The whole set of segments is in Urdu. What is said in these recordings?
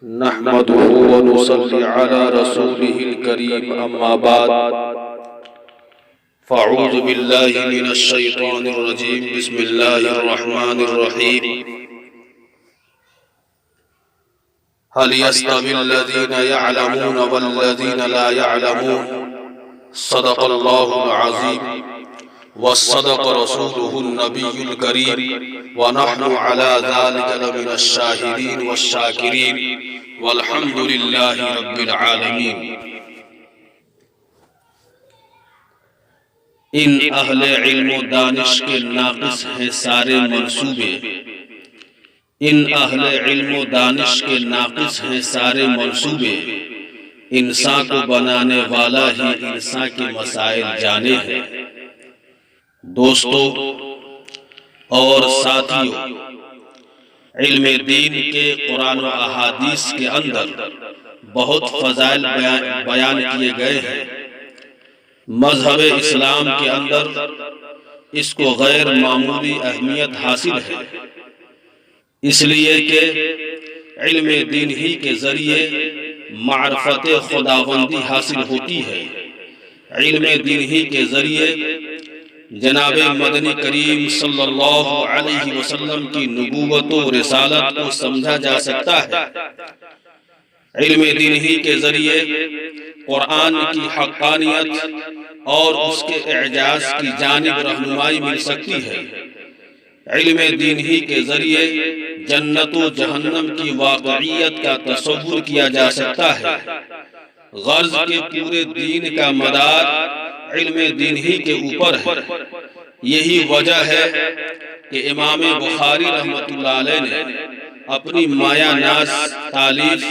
نحمده ونصلي على رسوله الكريم أما بعد فأعوذ بالله من الشيطان الرجيم بسم الله الرحمن الرحيم هل يستوي الذين يعلمون والذين لا يعلمون صدق الله العظيم وصدق رسوله النبي الكريم ونحن على ذلك لمن الشاهدين والشاكرين والحمد لله رب العالمين۔ ان اہل علم و دانش کے ناقص ہیں سارے منصوبے، ان اہل علم و دانش کے ناقص ہیں سارے منصوبے، انسان کو بنانے والا ہی انسان کے مسائل جانے ہیں۔ دوستو اور ساتھیوں، علم دین کے قرآن و احادیث کے اندر بہت فضائل بیان کیے گئے ہیں۔ مذہب اسلام کے اندر اس کو غیر معمولی اہمیت حاصل ہے، اس لیے کہ علم دین ہی کے ذریعے معرفت خداوندی حاصل ہوتی ہے۔ علم دین ہی کے ذریعے جناب مدنی کریم صلی اللہ علیہ وسلم کی نبوت و رسالت کو سمجھا جا سکتا ہے۔ علم دین ہی کے ذریعے قرآن کی حقانیت اور اس کے اعجاز کی جانب رہنمائی مل سکتی ہے۔ علم دین ہی کے ذریعے جنت و جہنم کی واقعیت کا تصور کیا جا سکتا ہے۔ غرض کے پورے دین کا مدار علم دین ہی کے اوپر ہے۔ یہی وجہ ہے کہ امام بخاری رحمۃ اللہ علیہ نے اپنی مایہ ناز تالیف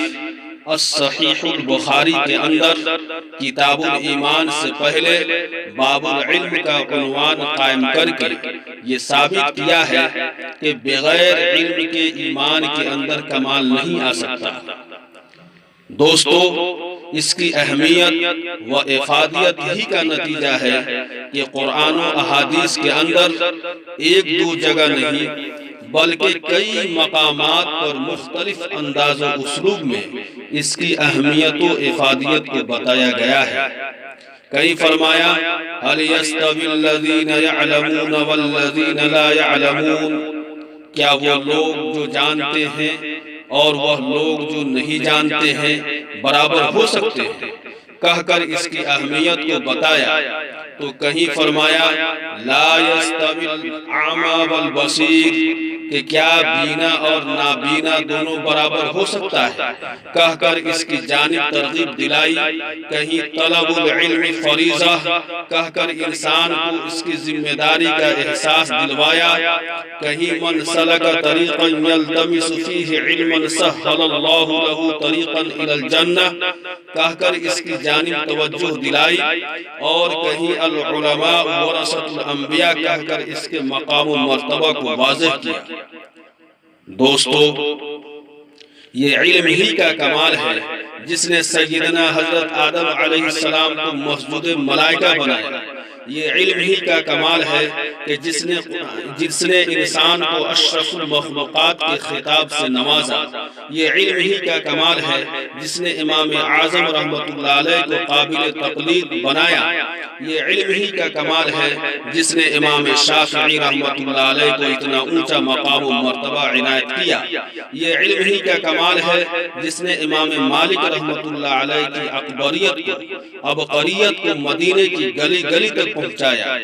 الصحیح البخاری کے اندر کتاب الایمان سے پہلے باب العلم کا عنوان قائم کر کے یہ ثابت کیا ہے کہ بغیر علم کے ایمان کے اندر کمال نہیں آ سکتا۔ دوستو، اس کی اہمیت و افادیت ہی کا نتیجہ ہے کہ قرآن و احادیث کے اندر ایک دو جگہ نہیں بلکہ کئی مقامات پر مختلف انداز و اسلوب میں اس کی اہمیت و افادیت کو بتایا گیا ہے۔ کہیں فرمایا هل يستوي الذين يعلمون والذين لا يعلمون، کیا وہ لوگ جو جانتے ہیں اور وہ لوگ جو نہیں جانتے ہیں برابر ہو سکتے ہیں؟ کہہ کر اس کی اہمیت کو بتایا تو کہیں فرمایا لا يستوي الاعمى والبصير، کہ کیا بینا اور نابینا دونوں برابر ہو سکتا ہے؟ کہہ کر اس کی جانب ترغیب دلائی۔ کہیں طلب العلم فریضہ، کہہ کر انسان کو اس کی ذمہ داری کا احساس دلوایا۔ کہیں من سلک طریقا یلتمس فیہ علما سہل اللہ لہ طریقا الی الجنہ، کہہ کر اس کی جانب توجہ دلائی۔ اور کہیں العلماء ورثۃ الانبیاء، کہہ کر اس کے مقام و مرتبہ کو واضح کیا۔ دوستو، یہ علم ہی کا کمال ہے جس نے سیدنا حضرت آدم علیہ السلام کو مسجود ملائکہ بنایا۔ یہ علم ہی کا کمال ہے کہ جس نے انسان کو اشرف المخلوقات کے خطاب سے نوازا۔ یہ علم ہی کا کمال ہے جس نے امام اعظم رحمۃ اللہ علیہ کو قابل تقلید بنایا۔ یہ علم ہی کا کمال ہے جس نے امام شافعی رحمۃ اللہ علیہ کو اتنا اونچا مقام و مرتبہ عنایت کیا۔ یہ علم ہی کا کمال ہے جس نے امام مالک رحمۃ اللہ علیہ کی اکبریت کو، عبقریت کو مدینے کی گلی گلی تک پہنچایا۔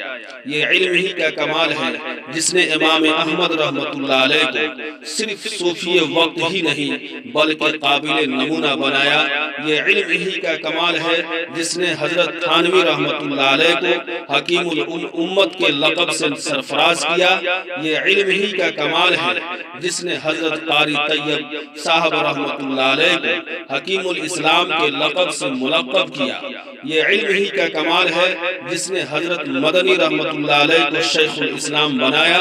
یہ علم ہی کا کمال ہے جس نے امام احمد رحمۃ اللہ علیہ کو صرف صوفی وقت ہی نہیں بلکہ قابل نمونہ بنایا۔ یہ علم ہی کا کمال ہے جس نے حضرت تھانوی رحمۃ اللہ علیہ کو حکیم الامت کے لقب سے سرفراز کیا۔ یہ علم ہی کا کمال ہے جس نے حضرت قاری طیب صاحب رحمۃ اللہ علیہ کو حکیم الاسلام کے لقب سے ملقب کیا۔ یہ علم ہی کا کمال ہے جس نے حضرت مدنی رحمۃ اللہ علیہ کو شیخ الاسلام بنایا۔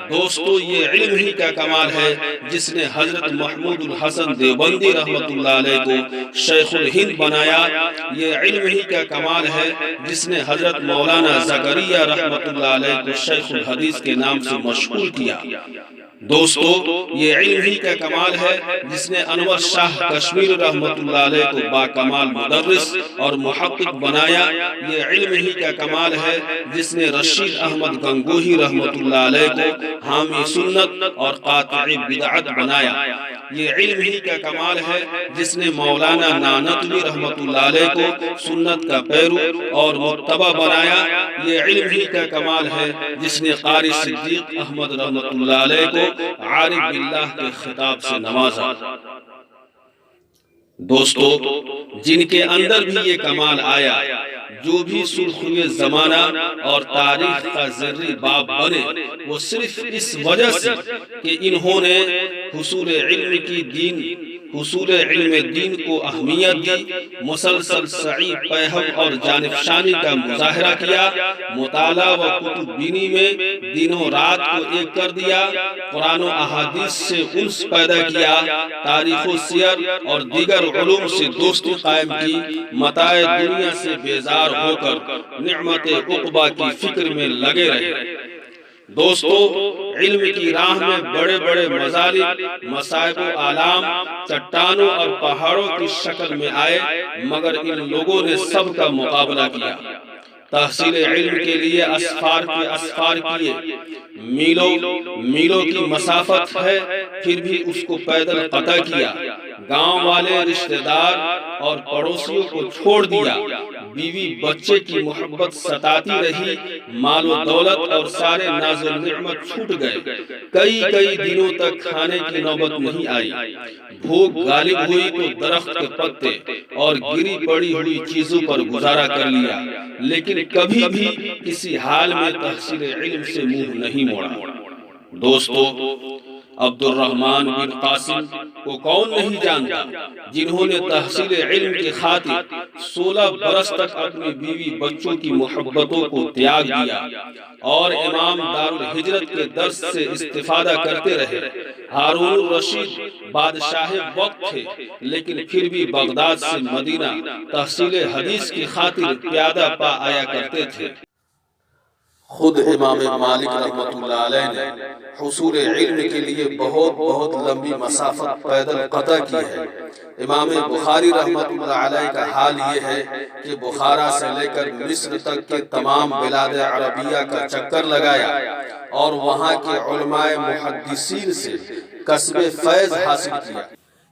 دوستو، یہ علم ہی کا کمال ہے جس نے حضرت محمود الحسن دیوبندی رحمۃ اللہ علیہ کو شیخ الہند بنایا۔ یہ علم ہی کا کمال ہے جس نے حضرت مولانا زکریا رحمۃ اللہ علیہ کو شیخ الحدیث کے نام سے مشہور کیا۔ دوستو یہ علم ہی کا کمال ہے جس نے انور شاہ کشمیر رحمت اللہ علیہ کو باکمال مدرس اور محقق بنایا۔ یہ علم ہی کا کمال ہے جس نے رشید احمد گنگوہی رحمت اللہ علیہ کو حامی سنت اور قاطع بدعت بنایا۔ یہ علم ہی کا کمال ہے جس نے مولانا نانوتوی رحمت اللہ علیہ کو سنت کا پیرو اور متبع بنایا۔ یہ علم ہی کا کمال ہے جس نے قاری صدیق احمد رحمت اللہ علیہ کو عارف باللہ کے خطاب سے نوازا۔ دوستو جن کے اندر بھی یہ کمال آیا، جو بھی سرخروئے زمانہ اور تاریخ کا ذری باب بنے، وہ صرف اس وجہ سے کہ انہوں نے حصول علم دین کو اہمیت دی، مسلسل سعی پیہم اور جانفشانی کا مظاہرہ کیا، مطالعہ و کتب بینی میں دنوں رات کو ایک کر دیا، قرآن و احادیث سے انس پیدا کیا، تاریخ و سیر اور دیگر علوم سے دوستی قائم کی، متاع دنیا سے بیزار ہو کر نعمت عقبہ کی فکر میں لگے رہے۔ دوستو علم کی راہ میں بڑے بڑے مظالم، مصائب و آلام چٹانوں اور پہاڑوں کی شکل میں آئے، مگر ان لوگوں نے سب کا مقابلہ کیا۔ تحصیل علم کے لیے اسفار کیے، میلوں کی مسافت ہے، پھر بھی اس کو پیدل قطع کیا، گاؤں والے، رشتہ دار اور پڑوسیوں کو چھوڑ دیا، بیوی بچے کی محبت ستاتی رہی، مال و دولت اور سارے ناز و نعمت چھوٹ گئے، کئی دنوں تک کھانے کی نوبت نہیں آئی، بھوک غالب ہوئی تو درخت کے پتے اور گری پڑی ہوئی چیزوں پر گزارا کر لیا، لیکن کبھی بھی کسی حال میں تحصیل علم سے منہ نہیں موڑا۔ دوستو عبد الرحمن بن قاسم کو کون نہیں جانتا، جنہوں نے تحصیل علم کی خاطر 16 برس تک اپنی بیوی بچوں کی محبتوں کو تیاگ دیا اور امام دارالہجرت کے درس سے استفادہ کرتے رہے۔ ہارون الرشید بادشاہ وقت تھے، لیکن پھر بھی بغداد سے مدینہ تحصیل حدیث کی خاطر پیادہ پا آیا کرتے تھے۔ خود امام مالک رحمت اللہ علیہ نے حصول علم کے لیے بہت لمبی مسافت پیدل قطع کی ہے۔ امام بخاری رحمت اللہ علیہ کا حال یہ ہے کہ بخارا سے لے کر مصر تک کے تمام بلاد عربیہ کا چکر لگایا اور وہاں کے علماء محدثین سے کسب فیض حاصل کیا۔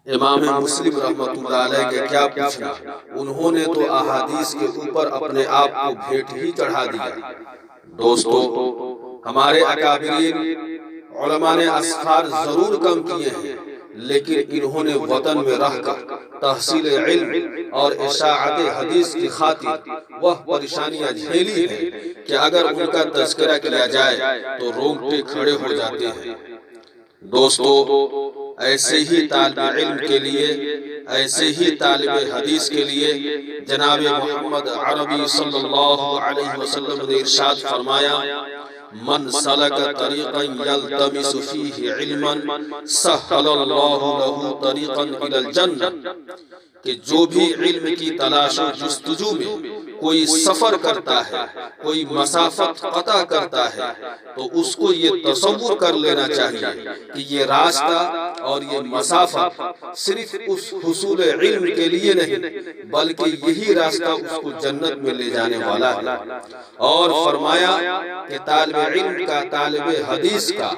امام مسلم رحمت اللہ علیہ کے کیا پوچھنا، انہوں نے تو احادیث کے اوپر اپنے آپ کو بھیٹ ہی چڑھا دیا۔ دوستو ہمارے اکابرین علماء نے اسفار ضرور کم کیے ہیں، لیکن انہوں نے وطن میں رہ کر تحصیل علم اور اشاعت حدیث کی خاطر وہ پریشانیاں جھیلی ہیں کہ اگر ان کا تذکرہ کیا جائے تو رونگٹے کھڑے ہو جاتے ہیں۔ دوستو ایسے ہی طالب علم کے لیے، ایسے ہی طالب حدیث کے لیے جناب محمد عربی صلی اللہ علیہ وسلم نے ارشاد فرمایا، من سلک طریقا یلتمس فیہ علما سہل اللہ لہ طریقا الی الجنہ، کہ جو بھی علم کی تلاش و جستجو میں کوئی سفر کرتا ہے، کوئی مسافت قطع کرتا ہے، تو اس کو یہ تصور کر لینا چاہیے کہ یہ راستہ اور یہ مسافت صرف اس حصول علم کے لیے نہیں، بلکہ یہی راستہ اس کو جنت میں لے جانے والا ہے۔ اور فرمایا کہ طالب علم کا، طالب حدیث کا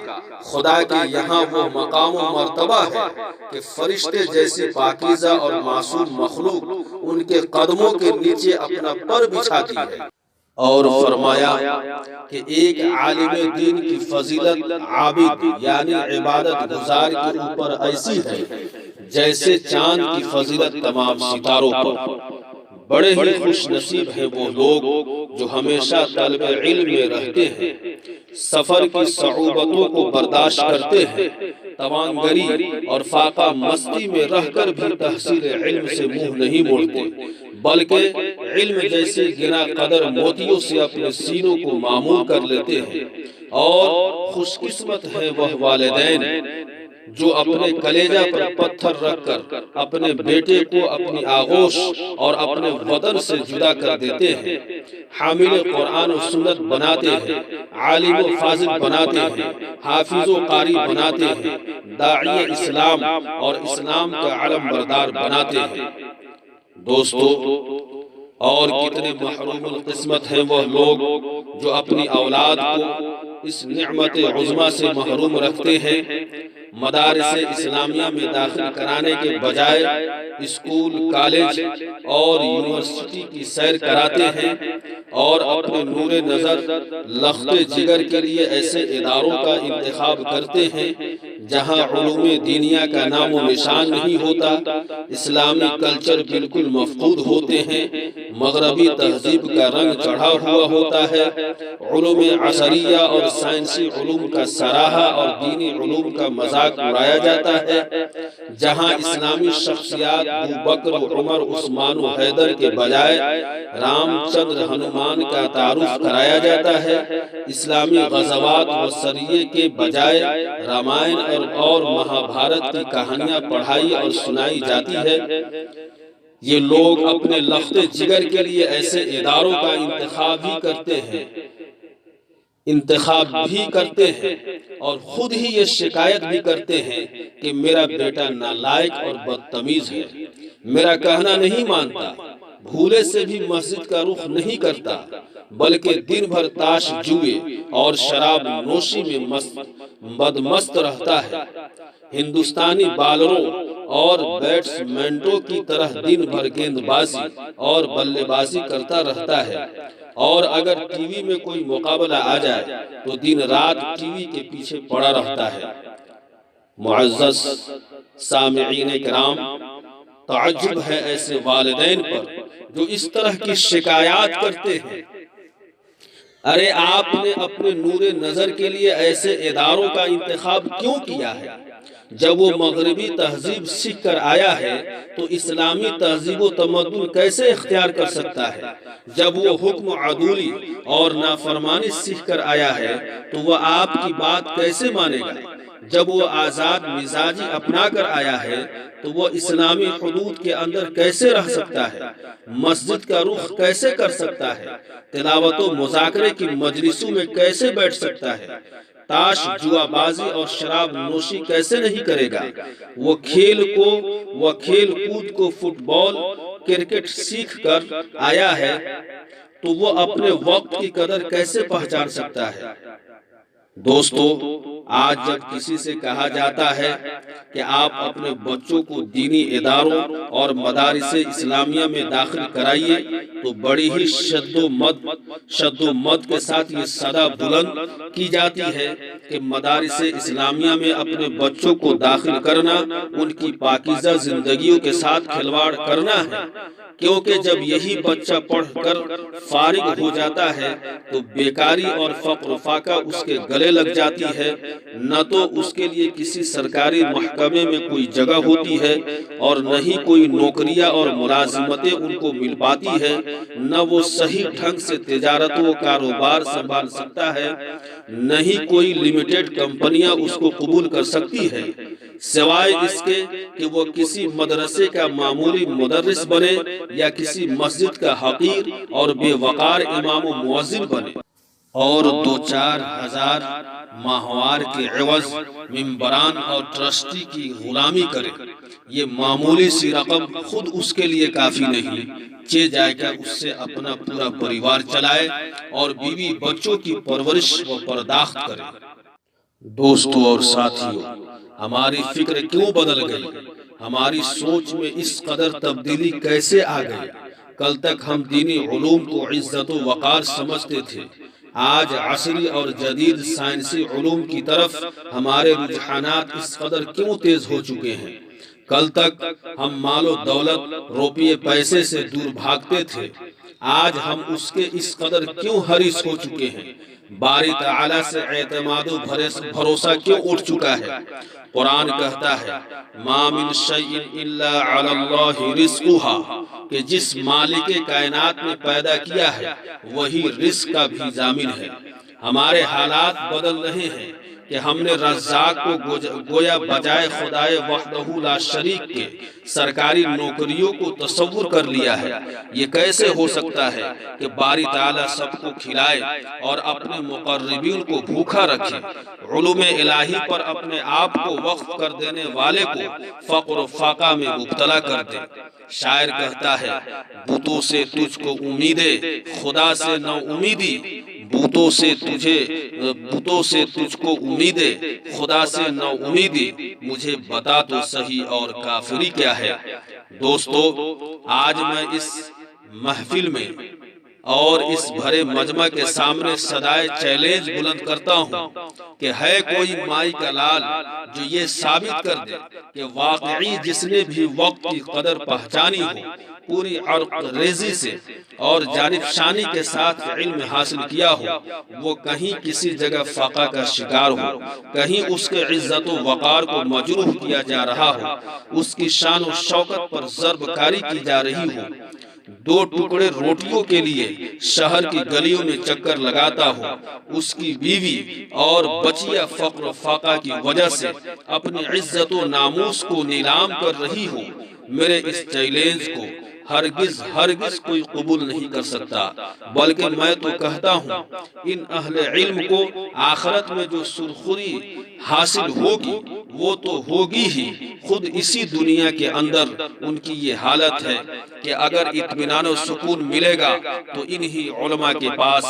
خدا کے یہاں وہ مقام و مرتبہ ہے کہ فرشتے جیسی پاکیزہ اور معصوم مخلوق ان کے قدموں کے نیچے اپنا پر بچھاتی ہے۔ اور فرمایا کہ ایک عالم دین کی فضیلت عابد یعنی عبادت گزار کے اوپر ایسی ہے جیسے چاند کی فضیلت تمام ستاروں پر۔ بڑے ہی خوش نصیب ہیں وہ لوگ جو ہمیشہ طلب علم میں رہتے ہیں، سفر کی صعوبتوں کو برداشت کرتے ہیں، توانگری اور فاقہ مستی میں رہ کر بھی تحصیل علم سے منہ نہیں موڑتے، بلکہ علم جیسے گنا قدر موتیوں سے اپنے سینوں کو معمور کر لیتے ہیں۔ اور خوش قسمت ہیں وہ والدین جو اپنے کلیجہ پر پتھر رکھ کر اپنے بیٹے کو اپنی آغوش اور اپنے وطن سے جدا کر دیتے ہیں، حامل قرآن و سنت بناتے ہیں، عالم و فاضل بناتے ہیں، حافظ و قاری بناتے ہیں، داعی اسلام اور اسلام کا علم بردار بناتے ہیں۔ دوستو، اور کتنے محروم القسمت ہیں وہ لوگ جو اپنی اولاد کو اس نعمت عظمیٰ سے محروم رکھتے ہیں۔ مدارس اسلامیہ میں داخل کرانے کے بجائے اسکول، کالج اور یونیورسٹی کی سیر کراتے ہیں، اور اپنے نور نظر لخت جگر کے لیے ایسے اداروں کا انتخاب کرتے ہیں جہاں علوم دینیا کا نام و نشان نہیں ہوتا، اسلامی کلچر بالکل مفقود ہوتے ہیں، مغربی تہذیب کا رنگ چڑھا ہوا ہوتا ہے، علوم عصریہ اور سائنسی علوم کا سراہا اور دینی علوم کا مذاق اڑایا جاتا ہے، جہاں اسلامی شخصیات ابوبکر، عمر، عثمان و حیدر کے بجائے رام چندر، ہنومان کا تعارف کرایا جاتا ہے، اسلامی غزوات و سریے کے بجائے رامائن اور مہابھارت کی کہانیاں پڑھائی اور سنائی جاتی ہے۔ یہ لوگ اپنے لخت جگر کے لیے ایسے اداروں کا انتخاب بھی کرتے ہیں اور خود ہی یہ شکایت بھی کرتے ہیں کہ میرا بیٹا نالائق اور بدتمیز ہے، میرا کہنا نہیں مانتا، بھولے سے بھی مسجد کا رخ نہیں کرتا، بلکہ دن بھر تاش جوئے اور شراب نوشی میں بدمست رہتا ہے، ہندوستانی بالروں اور بیٹسمینوں کی طرح دن بھر گیند بازی اور بلے بازی کرتا رہتا ہے، اور اگر ٹی وی میں کوئی مقابلہ آ جائے تو دن رات ٹی وی کے پیچھے پڑا رہتا ہے۔ معزز سامعین کرام، تعجب ہے ایسے والدین پر جو اس طرح کی شکایات کرتے ہیں۔ ارے آپ نے اپنے نور نظر کے لیے ایسے اداروں کا انتخاب کیوں کیا ہے؟ جب وہ مغربی تہذیب سیکھ کر آیا ہے تو اسلامی تہذیب و تمدن کیسے اختیار کر سکتا ہے؟ جب وہ حکم عدولی اور نافرمانی سیکھ کر آیا ہے تو وہ آپ کی بات کیسے مانے گا؟ جب وہ آزاد مزاجی اپنا کر آیا ہے تو وہ اسلامی حدود کے اندر کیسے رہ سکتا ہے؟ مسجد کا رخ کیسے کر سکتا ہے؟ تلاوت و مذاکرے کی مجلسوں میں کیسے بیٹھ سکتا ہے؟ تاش، جوا بازی اور شراب نوشی کیسے نہیں کرے گا؟ وہ کھیل کود کو فٹ بال، کرکٹ سیکھ کر آیا ہے تو وہ اپنے وقت کی قدر کیسے پہچان سکتا ہے؟ دوستو، آج جب کسی سے کہا جاتا ہے کہ آپ اپنے بچوں کو دینی اداروں اور مدارس اسلامیہ میں داخل کرائیے تو بڑی ہی شد و مد کے ساتھ یہ صدا بلند کی جاتی ہے کہ مدارس اسلامیہ میں اپنے بچوں کو داخل کرنا ان کی پاکیزہ زندگیوں کے ساتھ کھلواڑ کرنا ہے، کیونکہ جب یہی بچہ پڑھ کر فارغ ہو جاتا ہے تو بیکاری اور فقر فاقہ اس کے گلے لگ جاتی ہے، نہ تو اس کے لیے کسی سرکاری محکمے میں کوئی جگہ ہوتی ہے اور نہ ہی کوئی نوکریاں اور ملازمتیں ان کو مل پاتی ہے، نہ وہ صحیح ڈھنگ سے تجارت و کاروبار سنبھال سکتا ہے، نہ ہی کوئی لمیٹڈ کمپنیاں اس کو قبول کر سکتی ہے، سوائے اس کے کہ وہ کسی مدرسے کا معمولی مدرس بنے یا کسی مسجد کا حقیر اور بے وقار امام و مؤذن بنے اور 2-4 ہزار ماہوار کے عوض ممبران اور ٹرسٹی کی غلامی کرے۔ یہ معمولی سی رقم خود اس کے لیے کافی نہیں، جائے کہ اس سے اپنا پورا پریوار چلائے اور بیوی بچوں کی پرورش و پرداخت کرے۔ دوستو اور ساتھیو، ہماری فکر کیوں بدل گئی؟ ہماری سوچ میں اس قدر تبدیلی کیسے آ گئی؟ کل تک ہم دینی علوم کو عزت و وقار سمجھتے تھے، آج عصری اور جدید سائنسی علوم کی طرف ہمارے رجحانات اس قدر کیوں تیز ہو چکے ہیں؟ کل تک ہم مال و دولت، روپیے پیسے سے دور بھاگتے تھے، آج ہم اس کے اس قدر کیوں حریص ہو چکے ہیں؟ باری تعالیٰ سے اعتماد و بھروسہ کیوں اٹھ چکا ہے؟ قرآن کہتا ہے ما من شیء الا علی اللہ رزقها، کہ جس مالک کائنات نے پیدا کیا ہے وہی رزق کا بھی ضامن ہے۔ ہمارے حالات بدل رہے ہیں، کہ ہم نے رزاق کو گویا بجائے خدائے وحدہ لا شریک کے سرکاری نوکریوں کو تصور کر لیا ہے۔ یہ کیسے ہو سکتا ہے کہ باری تعالیٰ سب کو کھلائے اور اپنے مقربین کو بھوکا رکھے، علوم الہی پر اپنے آپ کو وقف کر دینے والے کو فقر و فاقہ میں مبتلا کر دے۔ شاعر کہتا ہے بتوں سے تجھ کو امیدیں خدا سے نہ امیدی، بتوں سے تجھ کو امیدیں خدا سے نہ امیدی، مجھے بتا تو صحیح اور کافری کیا ہے۔ دوستو، آج میں اس محفل میں اور اس بھرے مجمع کے سامنے صدائے چیلنج بلند کرتا ہوں کہ ہے کوئی مائی کا لال جو یہ ثابت کر دے کہ واقعی جس نے بھی وقت کی قدر پہچانی ہو، پوری عرق ریزی سے اور جانب شانی کے ساتھ علم حاصل کیا ہو، وہ کہیں کسی جگہ فقہ کا شکار ہو، کہیں اس کے عزت و وقار کو مجروح کیا جا رہا ہو، اس کی شان و شوکت پر ضرب کاری کی جا رہی ہو، دو ٹکڑے روٹیوں کے لیے شہر کی گلیوں میں چکر لگاتا ہو، اس کی بیوی اور بچیا فقر و فاقہ کی وجہ سے اپنی عزت و ناموس کو نیلام کر رہی ہو، میرے اس چیلنج کو ہرگز کوئی قبول نہیں کر سکتا، بلکہ میں تو کہتا ہوں ان اہل علم کو آخرت میں جو سرخری حاصل ہوگی وہ تو ہوگی ہی، خود اسی دنیا کے اندر ان کی یہ حالت ہے کہ اگر اطمینان و سکون ملے گا تو انہی علماء کے پاس،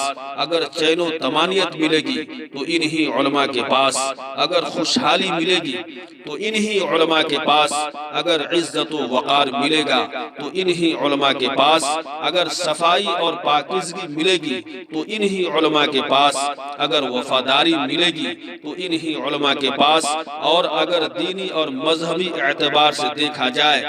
اگر چین و طمانینت ملے گی تو انہی علماء کے پاس، اگر خوشحالی ملے گی تو انہی علماء کے پاس، اگر عزت و وقار ملے گا تو انہی علماء کے پاس، اگر صفائی اور پاکیزگی ملے گی تو انہی علماء کے پاس، اگر وفاداری ملے گی تو انہی علماء کے پاس، اور اگر دینی اور مذہبی اعتبار سے دیکھا جائے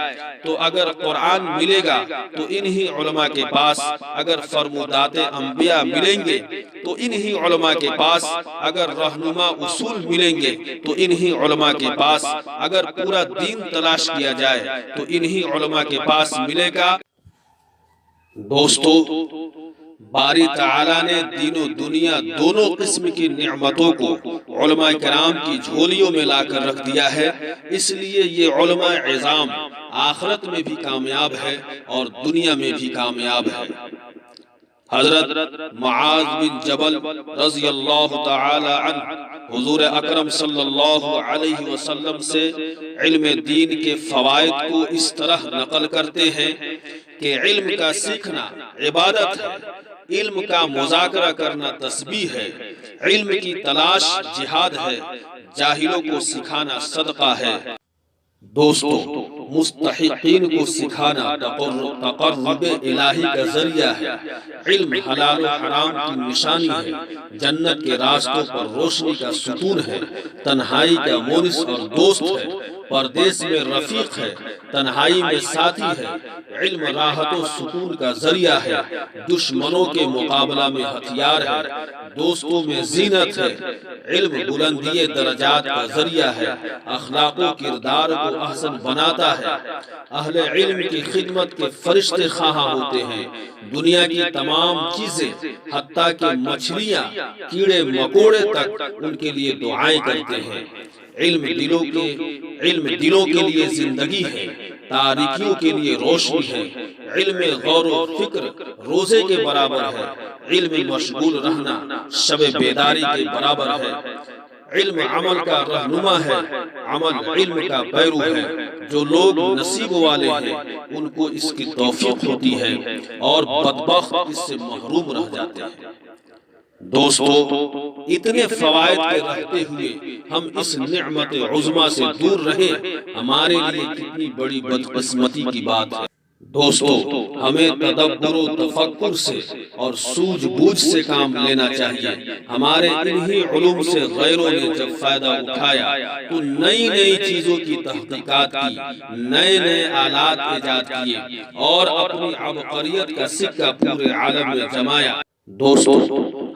تو اگر قرآن ملے گا تو انہی علماء کے پاس، اگر فرمودات انبیاء ملیں گے تو انہی علماء کے پاس، اگر رہنما اصول ملیں گے تو انہی علماء کے پاس، اگر پورا دین تلاش کیا جائے تو انہی علماء کے پاس ملے گا۔ دوستو، باری تعالیٰ نے دین و دنیا دونوں قسم کی نعمتوں کو علماء کرام کی جھولیوں میں لا کر رکھ دیا ہے، اس لیے یہ علماء عظام آخرت میں بھی کامیاب ہے اور دنیا میں بھی کامیاب ہے۔ حضرت معاذ بن جبل رضی اللہ تعالی عنہ حضور اکرم صلی اللہ علیہ وسلم سے علم دین کے فوائد کو اس طرح نقل کرتے ہیں کہ علم کا سیکھنا عبادت ہے، علم کا مذاکرہ کرنا تسبیح ہے، علم کی تلاش جہاد ہے، جاہلوں کو سکھانا صدقہ ہے۔ دوستو، مستحقین کو سکھانا تقرب الہی کا ذریعہ ہے، علم حلال و حرام کی نشانی ہے، جنت کے راستوں پر روشنی کا ستون ہے، تنہائی کا مونس اور دوست ہے، پردیس میں رفیق ہے، تنہائی میں ساتھی ہے، علم راحت و سکون کا ذریعہ ہے، دشمنوں کے مقابلہ میں ہتھیار ہے، دوستوں میں زینت ہے، علم بلندی درجات کا ذریعہ ہے، اخلاق و کردار کو احسن بناتا ہے، اہل علم کی خدمت کے فرشتے خواہاں ہوتے ہیں، دنیا کی تمام چیزیں حتیٰ کہ مچھلیاں، کیڑے مکوڑے تک ان کے لیے دعائیں کرتے ہیں۔ علم دلوں کے لیے زندگی ہے، تاریکیوں کے لیے روشنی ہے، علم غور و فکر روزے کے برابر ہے، علم مشغول رہنا شب بیداری کے برابر ہے، علم عمل کا رہنما ہے، عمل علم کا پیرو ہے، جو لوگ نصیب والے ہیں ان کو اس کی توفیق ہوتی ہے اور بدبخت اس سے محروم رہ جاتے ہیں۔ دوستو، اتنے فوائد کے رہتے ہوئے ہم اس نعمت عظمیٰ سے دور رہے، ہمارے لیے کتنی بڑی بدقسمتی کی بات ہے۔ دوستو، ہمیں تدبر و تفکر سے اور سوجھ بوجھ سے کام لینا چاہیے۔ ہمارے انہی علوم سے غیروں نے جب فائدہ اٹھایا تو نئی نئی چیزوں کی تحقیقات کی، نئے نئے آلات ایجاد کیے اور اپنی عبقریت کا سکہ پورے عالم میں جمایا۔ دوستو،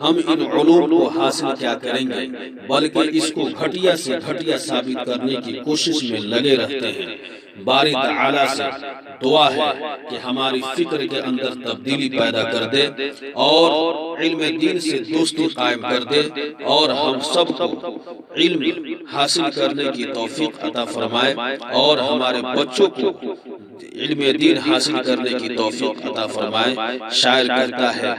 ہم ان علوم کو حاصل کیا کریں گے بلکہ اس کو گھٹیا سے گھٹیا ثابت کرنے کی کوشش میں لگے رہتے ہیں۔ باری تعالیٰ سے دعا ہے کہ ہماری فکر کے اندر تبدیلی پیدا کر دے اور علم دین سے دوستی قائم کر دے اور ہم سب کو علم حاصل کرنے کی توفیق عطا فرمائے اور ہمارے بچوں کو علم دین حاصل کرنے کی توفیق عطا فرمائے۔ شاعر کہتا ہے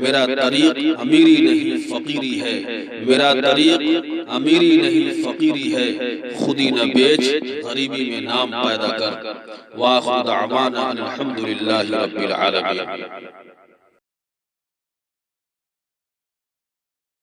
میرا طریق امیری نہیں فقیری ہے، میرا طریق امیری نہیں فقیری ہے، خودی نہ بیچ غریبی میں نام پیدا کر۔ وآخر دعوانا الحمدللہ رب العالمین۔